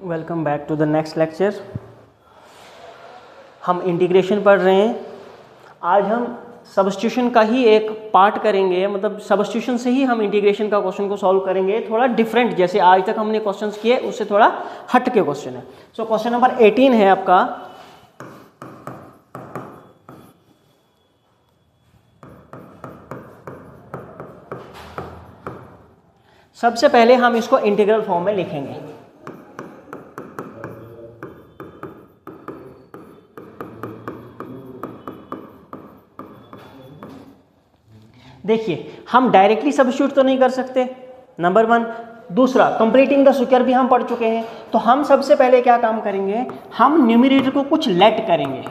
Welcome back to the next lecture. हम integration पढ़ रहे हैं। आज हम सब्स्टिट्यूशन का ही एक पार्ट करेंगे, मतलब सब्स्टिट्यूशन से ही हम इंटीग्रेशन का क्वेश्चन को सॉल्व करेंगे। थोड़ा डिफरेंट, जैसे आज तक हमने क्वेश्चंस किए उससे थोड़ा हट के क्वेश्चन है। सो क्वेश्चन नंबर 18 है आपका। सबसे पहले हम इसको इंटीग्रल फॉर्म में लिखेंगे। देखिए, हम डायरेक्टली सब्स्टिट्यूट तो नहीं कर सकते, नंबर वन। दूसरा, कंप्लीटिंग द स्क्वायर भी हम पढ़ चुके हैं। तो हम सबसे पहले क्या काम करेंगे, हम न्यूमरेटर को कुछ लेट करेंगे।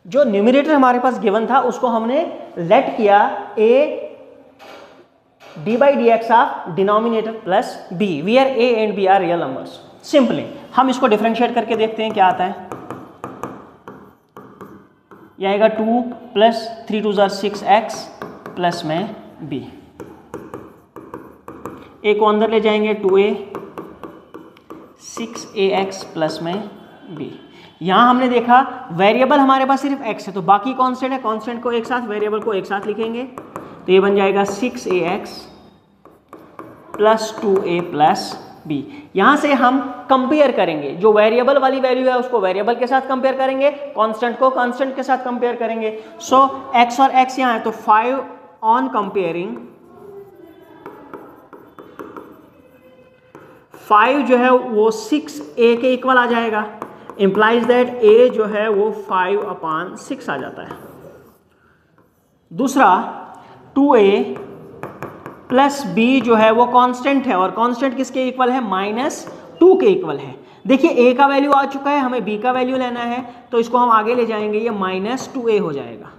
जो न्यूमरेटर हमारे पास गिवन था उसको हमने लेट किया a d by dx of denominator plus b, where a and b are real numbers. Simply हम इसको डिफरेंशिएट करके देखते हैं क्या आता है। यह आएगा 2 प्लस 3 2 6x प्लस में b। a को अंदर ले जाएंगे 2a 6ax प्लस में b। यहां हमने देखा वेरिएबल हमारे पास सिर्फ x है, तो बाकी कांस्टेंट है, कांस्टेंट को एक साथ, वेरिएबल को एक साथ लिखेंगे। तो ये बन जाएगा 6ax plus 2a plus b। यहां से हम कंपेयर करेंगे, जो वेरिएबल वाली वैल्यू है उसको वेरिएबल के साथ कंपेयर करेंगे, कांस्टेंट को कांस्टेंट के साथ कंपेयर करेंगे। सो x और x यहां है, तो 5 ऑन कंपेयरिंग 5 जो है वो 6a के इक्वल आ जाएगा। इंप्लाइज दैट a जो है वो 5/6 आ जाता है। दूसरा 2a प्लस b जो है वो कांस्टेंट है, और कांस्टेंट किसके इक्वल है, -2 के इक्वल है। देखिए a का वैल्यू आ चुका है, हमें b का वैल्यू लेना है, तो इसको हम आगे ले जाएंगे, ये -2a हो जाएगा।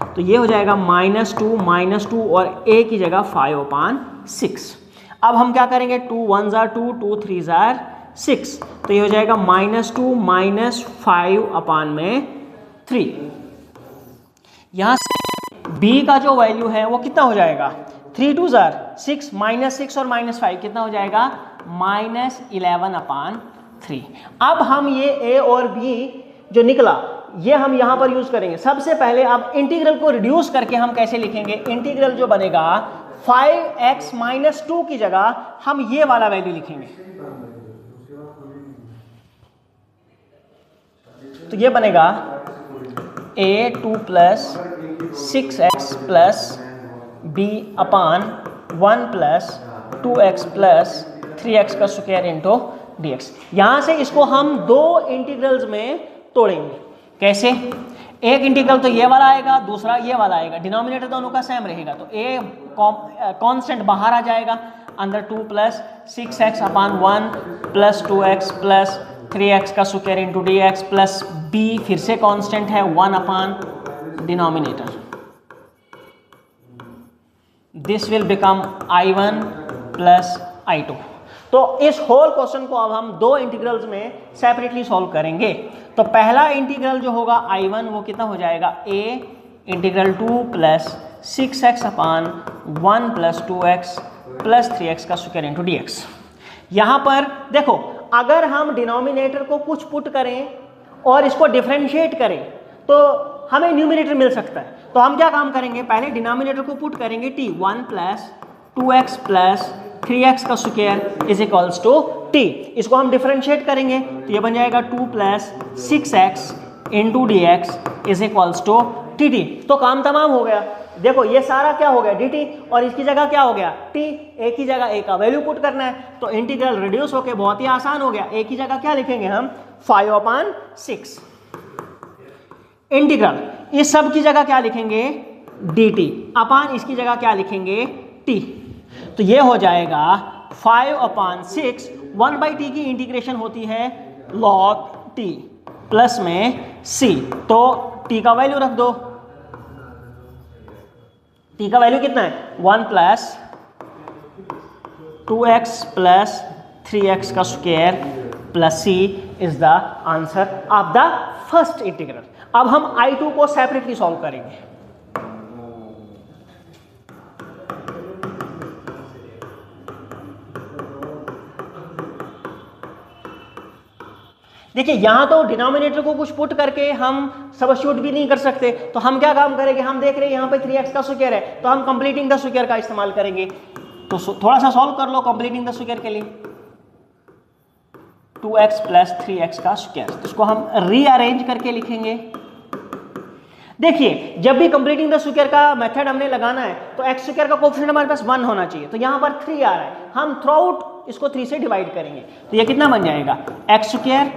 तो ये हो जाएगा -2 और a की जगह 5/6। अब हम क्या करेंगे, 2 1 जार 2 2 3 जार 6, तो ये हो जाएगा -2 -5/3। यहां से b का जो वैल्यू है वो कितना हो जाएगा, 3 2 जार 6, -6 और -5 कितना हो जाएगा, -11/3। अब हम ये a और b जो निकला ये हम यहां पर यूज करेंगे। सबसे पहले अब इंटीग्रल को रिड्यूस करके हम कैसे लिखेंगे, इंटीग्रल जो बनेगा 5x - 2 की जगह हम ये वाला वैल्यू लिखेंगे। तो ये बनेगा a2 plus 6x plus b/1 plus 2x plus 3x का स्क्वायर इंटू dx। यहां से इसको हम दो इंटीग्रल्स में तोड़ेंगे। कैसे, एक इंटीग्रल तो ये वाला आएगा, दूसरा ये वाला आएगा, डिनोमिनेटर दोनों का सेम रहेगा, तो a कांस्टेंट बाहर आ जाएगा, अंदर 2 plus 6x/1 plus 2x plus 3x का square into dx plus b फिर से कांस्टेंट है 1 denominator. This will become I1 plus I2। तो इस होल क्वेश्चन को अब हम दो इंटीग्रल्स में सेपरेटली सॉल्व करेंगे। तो पहला इंटीग्रल जो होगा I1 वो कितना हो जाएगा, a integral 2 plus 6x/1 plus 2x plus 3x का स्क्वायर इंटू dx। यहां पर देखो, अगर हम डिनोमिनेटर को कुछ पुट करें और इसको डिफरेंशिएट करें तो हमें न्यूमरेटर मिल सकता है। तो हम क्या काम करेंगे, पहले डिनोमिनेटर को पुट करेंगे t 1 plus 2x plus 3x का square is equals to t। इसको हम डिफरेंशिएट करेंगे तो ये बन जाएगा 2 plus 6x into dx is equals to dt। तो काम तमाम हो गया। देखो ये सारा क्या हो गया, dt, और इसकी जगह क्या हो गया, t। a की जगह a का वैल्यू पुट करना है, तो इंटीग्रल रिड्यूस होके बहुत ही आसान हो गया। a की जगह क्या लिखेंगे हम, 5/6। इंटीग्रल इस सब की जगह क्या लिखेंगे, dt, अपान इसकी जगह क्या लिखेंगे, t। तो ये हो जाएगा 5/6। 1/t की इंटीग्रेशन होती है log t प्लस में c। तो t का वैल्यू रख दो, t का वैल्यू कितना है, 1 प्लस 2x प्लस 3x का square plus c is the answer of the first integral. अब हम I2 को सेपरेटली सॉल्व करेंगे। देखिए यहां तो डिनोमिनेटर को कुछ पुट करके हम सब्स्टिट्यूट भी नहीं कर सकते, तो हम क्या काम करेंगे, हम देख रहे हैं यहां पे 3x का स्क्वायर है, तो हम कंप्लीटिंग द स्क्वायर का इस्तेमाल करेंगे। तो थोड़ा सा सॉल्व कर लो कंप्लीटिंग द स्क्वायर के लिए। 2x प्लस 3x का स्क्वायर, तो इसको हम रीअरेंज करके लिखेंगे। देखिए जब भी कंप्लीटिंग द स्क्वायर का मेथड हमने लगाना है तो x स्क्वायर का कोएफिशिएंट हमारे पास 1 होना चाहिए, तो यहां पर 3 आ रहा है, हम थ्रू आउट इसको 3 से डिवाइड करेंगे, तो ये कितना बन जाएगा, x square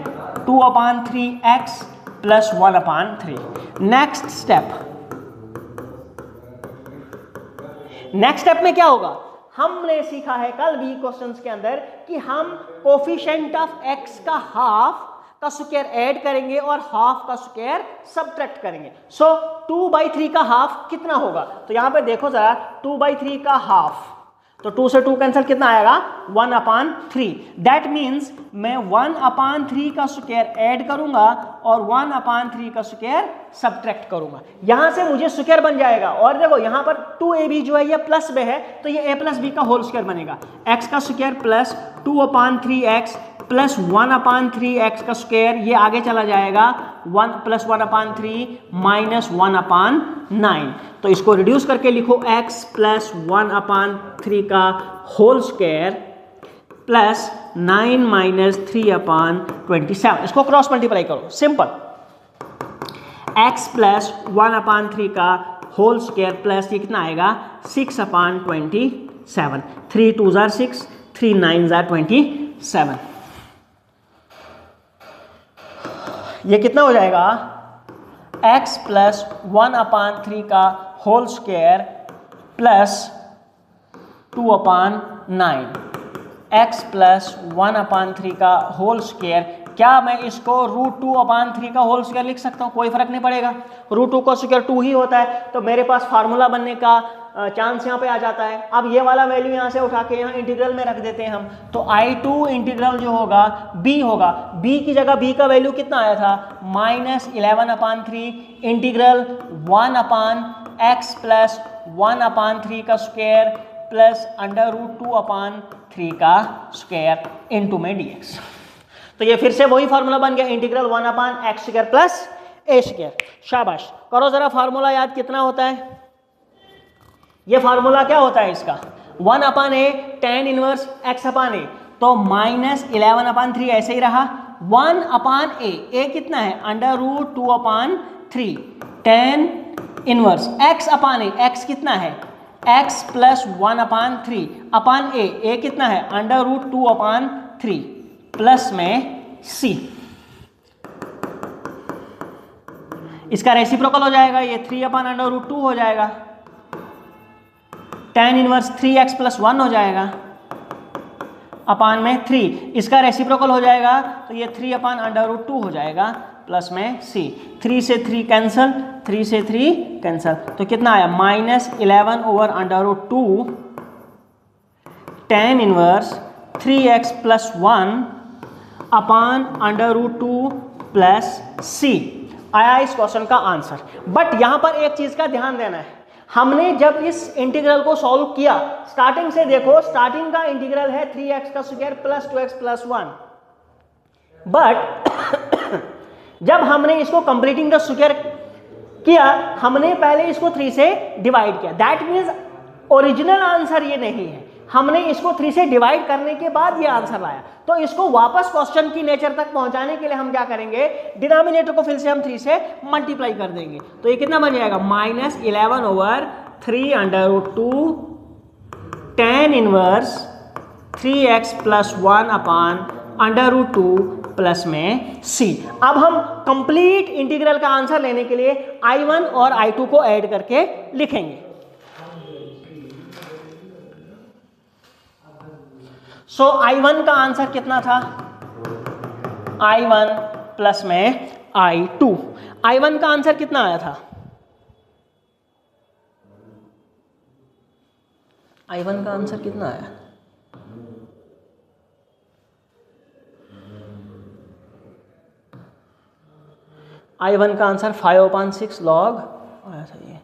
2/3x plus 1/3। Next step में क्या होगा, हमने सीखा है कल भी क्वेश्चंस के अंदर कि हम कोफिशिएंट ऑफ x का हाफ का स्क्वायर ऐड करेंगे और हाफ का स्क्वायर सबट्रैक्ट करेंगे। सो 2/3 का हाफ कितना होगा, तो यहां पे देखो जरा 2/3 का हाफ, तो 2 से 2 कैंसिल, कितना आएगा 1/3। दैट मीन्स मैं 1/3 का स्क्वायर ऐड करूंगा और 1/3 का स्क्वायर सबट्रैक्ट करूंगा, यहां से मुझे स्क्वायर बन जाएगा। और देखो यहां पर 2ab जो है ये प्लस में है, तो ये a प्लस b का होल स्क्वायर बनेगा, x का square plus 2/3x plus 1/3x का स्क्वायर, ये आगे चला जाएगा 1 प्लस 1/3 माइनस 1/9। तो इसको रिड्यूस करके लिखो x प्लस 1/3 का होल स्क्वायर प्लस 9 माइनस 3/27। इसको क्रॉस मल्टीप्लाई करो, सिंपल, x प्लस 1/3 का होल स्क्वायर प्लस ये कितना आएगा 6/27। 3 2 जार 6, 3 9 जार 27। ये कितना हो जाएगा, x प्लस 1/3 का whole square plus 2/9, x plus 1/3 का होल स्क्वायर। क्या मैं इसको √2/3 का होल स्क्वायर लिख सकता हूँ, कोई फर्क नहीं पड़ेगा, √2 का स्क्वायर 2 ही होता है, तो मेरे पास फार्मूला बनने का चांस यहाँ पे आ जाता है। अब ये वाला वैल्यू यहाँ से उठा के यहाँ इंटीग्रल में रख देते हैं हम, तो I2 इंटीग्रल जो होगा b होगा, b की जगह b का वैल्यू कितना आया था -11/3 इंटीग्रल 1/x प्लस 1/3 का स्क्वायर प्लस √2/3 का स्क्वायर इनटू में dx। तो ये फिर से वही फार्मूला बन गया, integral 1/x square plus a square. शाबाश, करो जरा फार्मूला याद, कितना होता है ये फार्मूला, क्या होता है इसका, 1/a tan इनवर्स x/a, तो -11/3 ऐसे ही रहा, 1/a, a कितना है √2/3 tan इनवर्स x/a, x कितना है x प्लस 1/3 अपान a कितना है √2/3 प्लस में c, इसका रेसिप्रोकल हो जाएगा, ये 3/√2 हो जाएगा, tan इनवर्स 3x प्लस 1 हो जाएगा अपान में 3, इसका रेसिप्रोकल हो जाएगा, तो ये 3/√2 हो जाएगा प्लस में c, 3 से 3 कैंसल, 3 से 3 कैंसल, तो कितना आया -11/√2 tan इनवर्स 3x प्लस 1 अपान √2 प्लस c आया इस क्वेश्चन का आंसर। बट यहां पर एक चीज का ध्यान देना है, हमने जब इस इंटीग्रल को सॉल्व किया, स्टार्टिंग से देखो, स्टार्टिंग का इंटीग्रल है 3x का square plus 2x plus 1, but जब हमने इसको कंप्लीटिंग द स्क्वायर किया, हमने पहले इसको 3 से डिवाइड किया, दैट मीन्स ओरिजिनल आंसर ये नहीं है, हमने इसको 3 से डिवाइड करने के बाद ये आंसर लाया। तो इसको वापस क्वेश्चन की नेचर तक पहुंचाने के लिए हम क्या करेंगे, डिनोमिनेटर को फिर से हम 3 से मल्टीप्लाई कर देंगे, तो ये कितना बन जाएगा -11/3√2 tan इनवर्स 3x प्लस 1 अपान √2 प्लस में c। अब हम कंप्लीट इंटीग्रल का आंसर लेने के लिए I1 और I2 को ऐड करके लिखेंगे। सो I1 का आंसर कितना था, I1 प्लस में I2, I1 का आंसर कितना आया था, I1 का आंसर कितना आया, I1 का आंसर 5/6 log आया था ये।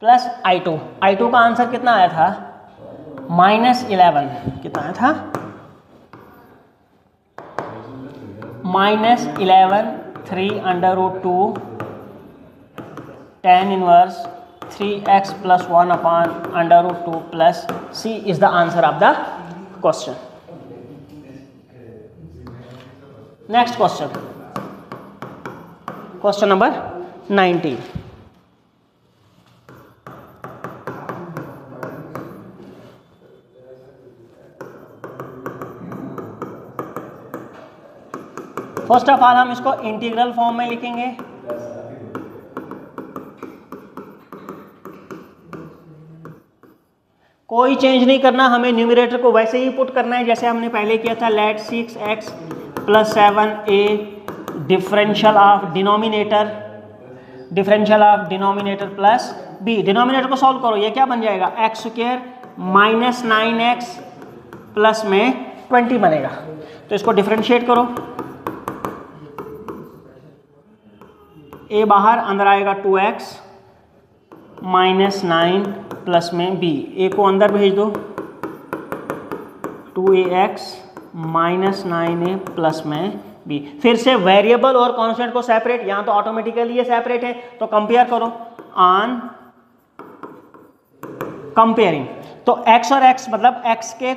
प्लस I2 का आंसर कितना आया था? -11। कितना आया था? -11 3/2 tan inverse 3x + 1/√2 plus C is the answer of the question. Next question. Question number 19. First of all हम इसको इंटीग्रल फॉर्म में लिखेंगे। कोई चेंज नहीं करना, हमें न्यूमरेटर को वैसे ही पुट करना है जैसे हमने पहले किया था। Let 6x + 7a differential of denominator plus b। Denominator को सॉल्व करो, ये क्या बन जाएगा? x² - 9x प्लस में 20 बनेगा। तो इसको डिफरेंशिएट करो, a बाहर, अंदर आएगा 2x - 9 प्लस में b। a को अंदर भेज दो, 2ax - 9a प्लस में b। फिर से वेरिएबल और कांस्टेंट को सेपरेट, यहाँ तो ऑटोमेटिकली ये सेपरेट है, तो कंपेयर करो ऑन कंपेयरिंग। तो x और x मतलब x के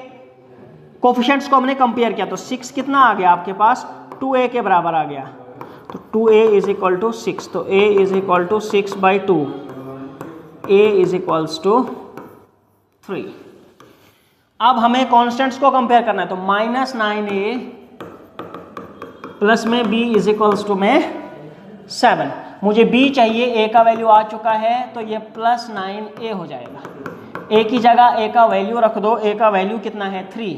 कोफिशिएंट्स को हमने कंपेयर किया, तो 6 कितना आ गया आपके पास? 2a के बराबर आ गया। तो 2a = 6, तो a = 6/2, a = 3। अब हमें कांस्टेंट्स को कंपेयर करना है, तो -9a प्लस में b = में 7। मुझे b चाहिए, a का वैल्यू आ चुका है, तो ये +9a हो जाएगा। a की जगह a का वैल्यू रख दो, a का वैल्यू कितना है? 3।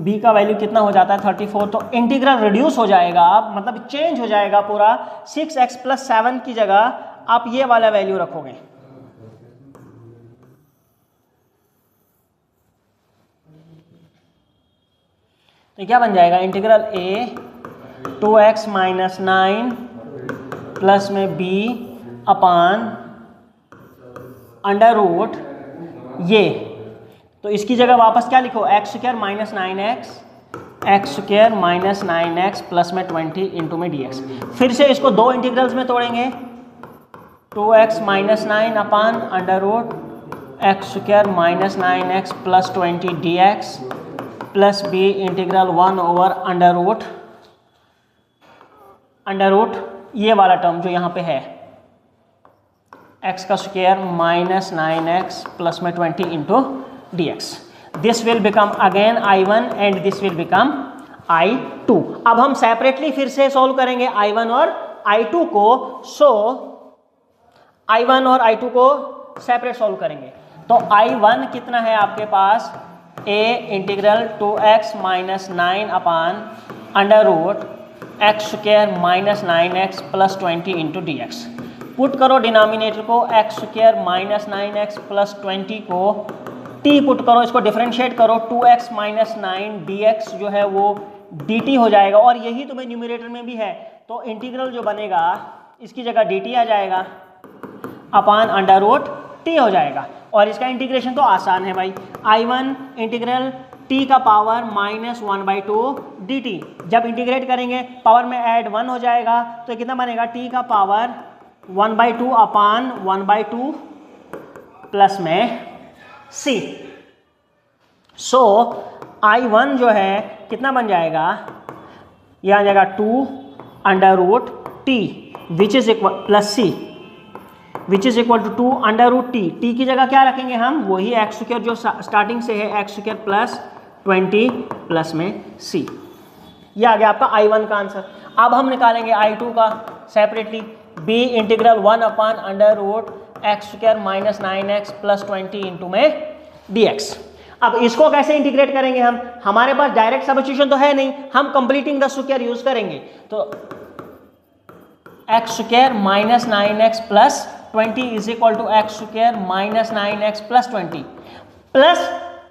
b का वैल्यू कितना हो जाता है? 34। तो इंटीग्रल रिड्यूस हो जाएगा, आप मतलब चेंज हो जाएगा पूरा। 6x + 7 की जगह आप ये वाला वैल्यू रखोगे। तो क्या बन जाएगा? इंटीग्रल a 2x - 9 प्लस में b अपान √ ये। तो इसकी जगह वापस क्या लिखो? x² - 9x प्लस में 20 इंटू में dx। फिर से इसको दो इंटीग्रल्स में तोड़ेंगे, 2x - 9 अपान √x² - 9x plus 20 dx plus b integral 1/√ ये वाला टर्म जो यहाँ पे है, x² - 9x प्लस में 20 into dx। This will become again I1 and this will become I2। अब हम सेपरेटली फिर से सॉल्व करेंगे I1 और I2 को। सो I1 और I2 को सेपरेट सॉल्व करेंगे। तो I1 कितना है आपके पास? a integral 2x - 9 upon √x² - 9x plus 20 into dx। Put करो डिनोमिनेटर को, x² - 9x प्लस 20 को t पुट करो, इसको डिफरेंशिएट करो, 2x - 9 dx जो है वो dt हो जाएगा, और यही तुम्हें न्यूमरेटर में भी है। तो इंटीग्रल जो बनेगा इसकी जगह dt आ जाएगा अपान √t हो जाएगा। और इसका इंटीग्रेशन तो आसान है भाई, I1 इंटीग्रल t का पावर -1/2 dt। जब इंटीग्रेट करेंगे पावर में ऐड 1 हो जाएगा, तो कितना बनेगा? t का पावर 1/2 अपान 1/2 प्लस में c। सो I1 जो है कितना बन जाएगा? यह आ जाएगा 2/√t which is equal plus c which is equal to 2/√t। t की जगह क्या रखेंगे हम? वही x² जो स्टार्टिंग से है, x² प्लस 20 प्लस में c। ये आ गया आपका I1 का आंसर। अब हम निकालेंगे I2 का सेपरेटली, b इंटीग्रल 1 अपान √x² - 9x प्लस 20 इंटू में dx। अब इसको कैसे इंटीग्रेट करेंगे हम, हमारे पास डायरेक्ट सब्स्टिट्यूशन तो है नहीं, हम कंप्लीटिंग द स्क्वायर यूज करेंगे। तो x square minus 9x plus 20 is equal to x square minus 9x plus 20 plus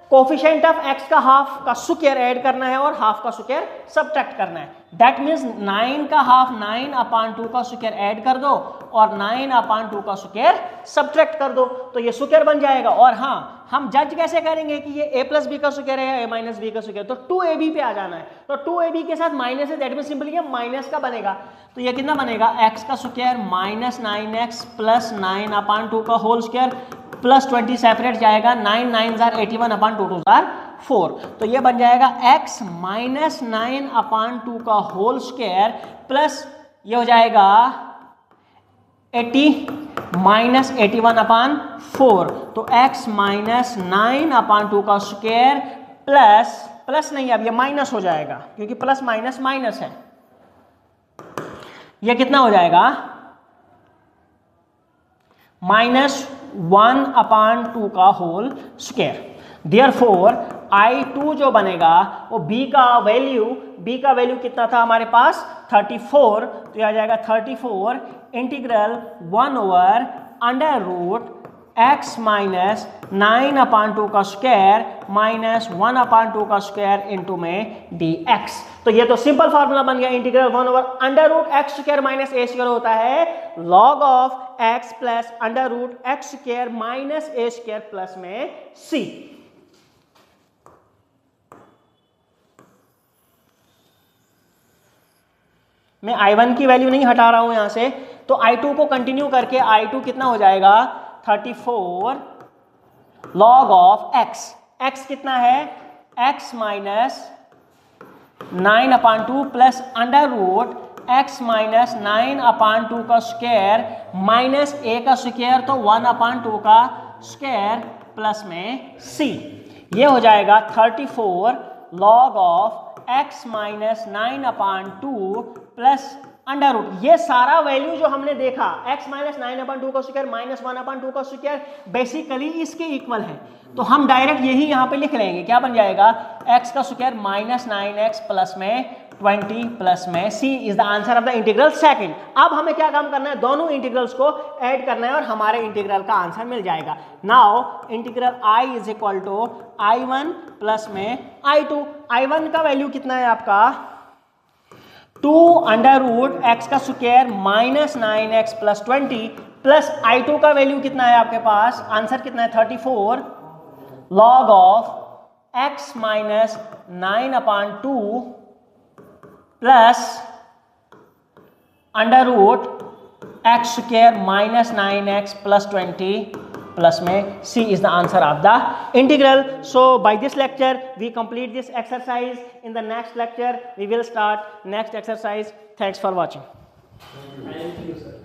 coefficient of x का हाफ का स्क्वायर ऐड करना है और हाफ का स्क्वायर सब्ट्रैक्ट करना है। दैट मीन्स 9 का हाफ 9/2 का स्क्वायर ऐड कर दो और 9/2 का स्क्वायर सब्ट्रैक्ट कर दो, तो ये स्क्वायर बन जाएगा। और हाँ, हम जज कैसे करेंगे कि ये a प्लस बी का स्क्वायर है या a माइनस बी का स्क्वायर, तो 2ab पे आ जाना है। तो 2ab के साथ माइनस है, दैट मीन्स सिंपली ये माइनस का बनेगा। तो ये कितना बनेगा, x का स्क्वायर माइनस 9x प्लस 9/2 का होल स्क्वायर प्लस 20 सेपरेट जाएगा, 9 9 जार 81/2 2 जार 4, तो ये बन जाएगा x माइनस 9/2 का होल स्क्वायर प्लस ये हो जाएगा 80 माइनस 81/4, तो x माइनस 9/2 का स्क्वायर प्लस नहीं, अब ये माइनस हो जाएगा क्योंकि प्लस माइनस माइनस है, ये कितना हो जाएगा माइनस 1/2 का होल स्क्वायर। देयरफॉर I2 जो बनेगा वो b का वैल्यू कितना था हमारे पास 34, तो यह आ जाएगा 34 इंटीग्रल 1/√x माइनस 9/2 का स्क्वायर माइनस 1/2 का स्क्वायर इंटू में dx। तो ये तो सिंपल फार्मूला बन गया, integral 1/√x square minus a square होता है log of x plus √x square minus a square plus में c। मैं I1 की वैल्यू नहीं हटा रहा हूं यहां से, तो I2 को कंटिन्यू करके I2 कितना हो जाएगा 34 log ऑफ x कितना है x minus 9/2 plus √x minus 9/2 का स्क्वायर माइनस a का स्क्वायर, तो 1/2 का स्क्वायर प्लस में c। ये हो जाएगा 34 log of x minus 9/2 plus √, ये सारा वैल्यू जो हमने देखा x माइनस 9/2 का स्क्वायर माइनस 1/2 का स्क्वायर बेसिकली इसके इक्वल है, तो हम डायरेक्ट यही यहाँ पे लिख लेंगे। क्या बन जाएगा x का स्क्वायर माइनस 9x प्लस में 20 प्लस में c is the answer of the integral second. अब हमें क्या काम करना है, दोनों इंटीग्रल्स को ऐड करना है और हमारे इंटीग्रल का आंसर मिल जाएगा। Now integral I is equal to I1 plus में I2। I1 का वैल्यू कितना है आपका 2√x का square minus 9x plus 20 plus I2 का वैल्यू कितना है आपके पास, आंसर कितना है 34 log of x minus 9/2 plus √x square minus 9x plus 20 plus में c is the answer of the integral. So by this lecture we complete this exercise. In the next lecture we will start next exercise. Thanks for watching. Thank you, sir.